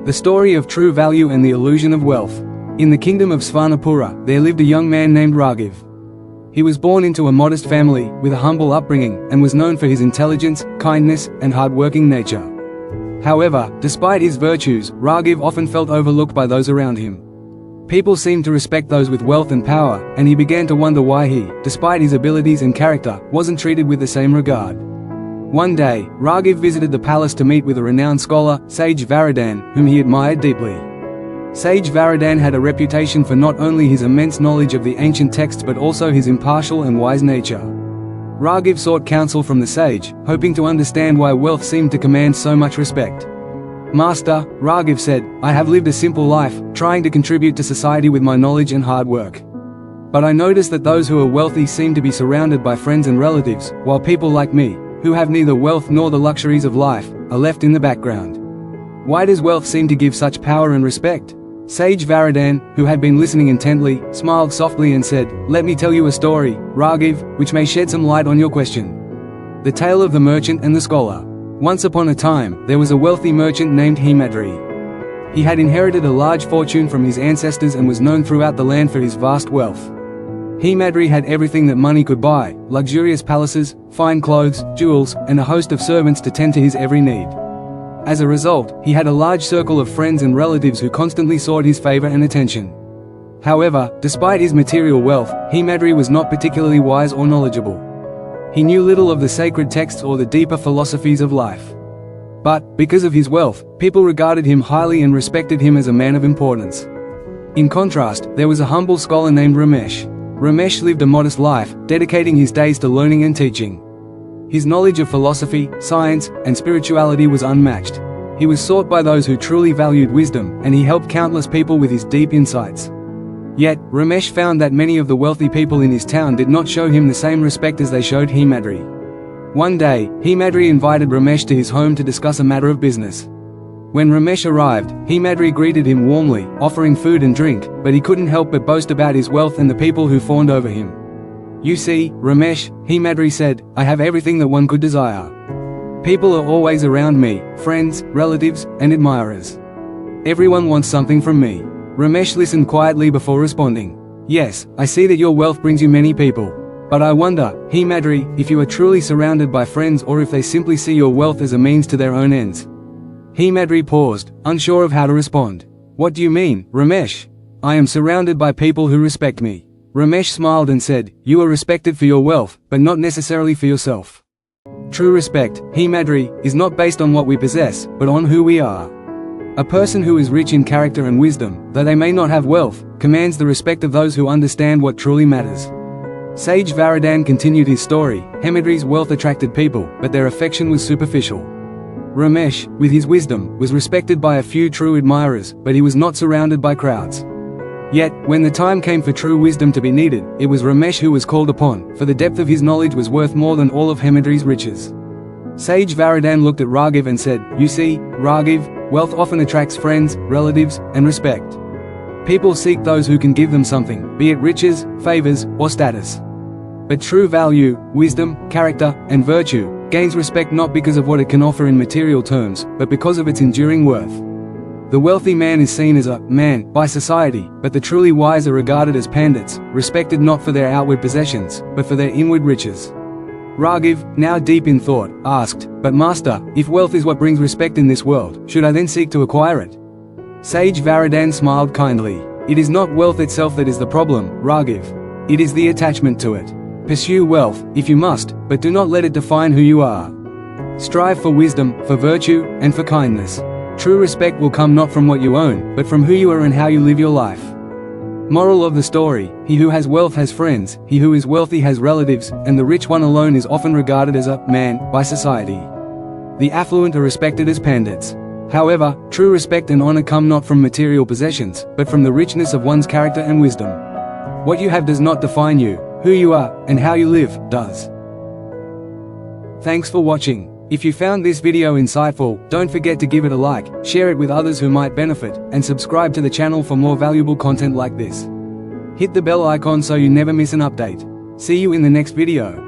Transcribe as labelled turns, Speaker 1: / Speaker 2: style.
Speaker 1: The story of true value and the illusion of wealth. In the kingdom of Svanapura, there lived a young man named Raghav. He was born into a modest family, with a humble upbringing, and was known for his intelligence, kindness, and hard-working nature. However, despite his virtues, Raghav often felt overlooked by those around him. People seemed to respect those with wealth and power, and he began to wonder why he, despite his abilities and character, wasn't treated with the same regard. One day, Raghav visited the palace to meet with a renowned scholar, Sage Varadan, whom he admired deeply. Sage Varadan had a reputation for not only his immense knowledge of the ancient texts but also his impartial and wise nature. Raghav sought counsel from the sage, hoping to understand why wealth seemed to command so much respect. "Master," Raghav said, "I have lived a simple life, trying to contribute to society with my knowledge and hard work. But I notice that those who are wealthy seem to be surrounded by friends and relatives, while people like me, who have neither wealth nor the luxuries of life, are left in the background. Why does wealth seem to give such power and respect?" Sage Varadan, who had been listening intently, smiled softly and said, "Let me tell you a story, Raghav, which may shed some light on your question. The tale of the merchant and the scholar. Once upon a time, there was a wealthy merchant named Himadri. He had inherited a large fortune from his ancestors and was known throughout the land for his vast wealth. Himadri had everything that money could buy: luxurious palaces, fine clothes, jewels, and a host of servants to tend to his every need. As a result, he had a large circle of friends and relatives who constantly sought his favor and attention. However, despite his material wealth, Himadri was not particularly wise or knowledgeable. He knew little of the sacred texts or the deeper philosophies of life. But, because of his wealth, people regarded him highly and respected him as a man of importance. In contrast, there was a humble scholar named Ramesh. Ramesh lived a modest life, dedicating his days to learning and teaching. His knowledge of philosophy, science, and spirituality was unmatched. He was sought by those who truly valued wisdom, and he helped countless people with his deep insights. Yet, Ramesh found that many of the wealthy people in his town did not show him the same respect as they showed Himadri. One day, Himadri invited Ramesh to his home to discuss a matter of business. When Ramesh arrived, Himadri greeted him warmly, offering food and drink, but he couldn't help but boast about his wealth and the people who fawned over him. "You see, Ramesh," Himadri said, "I have everything that one could desire. People are always around me, friends, relatives, and admirers. Everyone wants something from me." Ramesh listened quietly before responding. "Yes, I see that your wealth brings you many people. But I wonder, Himadri, if you are truly surrounded by friends or if they simply see your wealth as a means to their own ends." Himadri paused, unsure of how to respond. "What do you mean, Ramesh? I am surrounded by people who respect me." Ramesh smiled and said, "You are respected for your wealth, but not necessarily for yourself. True respect, Himadri, is not based on what we possess, but on who we are. A person who is rich in character and wisdom, though they may not have wealth, commands the respect of those who understand what truly matters." Sage Varadan continued his story. Himadri's wealth attracted people, but their affection was superficial. Ramesh, with his wisdom, was respected by a few true admirers, but he was not surrounded by crowds. Yet, when the time came for true wisdom to be needed, it was Ramesh who was called upon, for the depth of his knowledge was worth more than all of Himadri's riches. Sage Varadan looked at Raghav and said, "You see, Raghav, wealth often attracts friends, relatives, and respect. People seek those who can give them something, be it riches, favors, or status. But true value, wisdom, character, and virtue gains respect not because of what it can offer in material terms, but because of its enduring worth. The wealthy man is seen as a man by society, but the truly wise are regarded as pandits, respected not for their outward possessions, but for their inward riches." Raghav, now deep in thought, asked, "But master, if wealth is what brings respect in this world, should I then seek to acquire it?" Sage Varadan smiled kindly. "It is not wealth itself that is the problem, Raghav. It is the attachment to it. Pursue wealth, if you must, but do not let it define who you are. Strive for wisdom, for virtue, and for kindness. True respect will come not from what you own, but from who you are and how you live your life." Moral of the story: he who has wealth has friends, he who is wealthy has relatives, and the rich one alone is often regarded as a man by society. The affluent are respected as pandits. However, true respect and honor come not from material possessions, but from the richness of one's character and wisdom. What you have does not define you. Who you are, and how you live, does. Thanks for watching. If you found this video insightful, don't forget to give it a like, share it with others who might benefit, and subscribe to the channel for more valuable content like this. Hit the bell icon so you never miss an update. See you in the next video.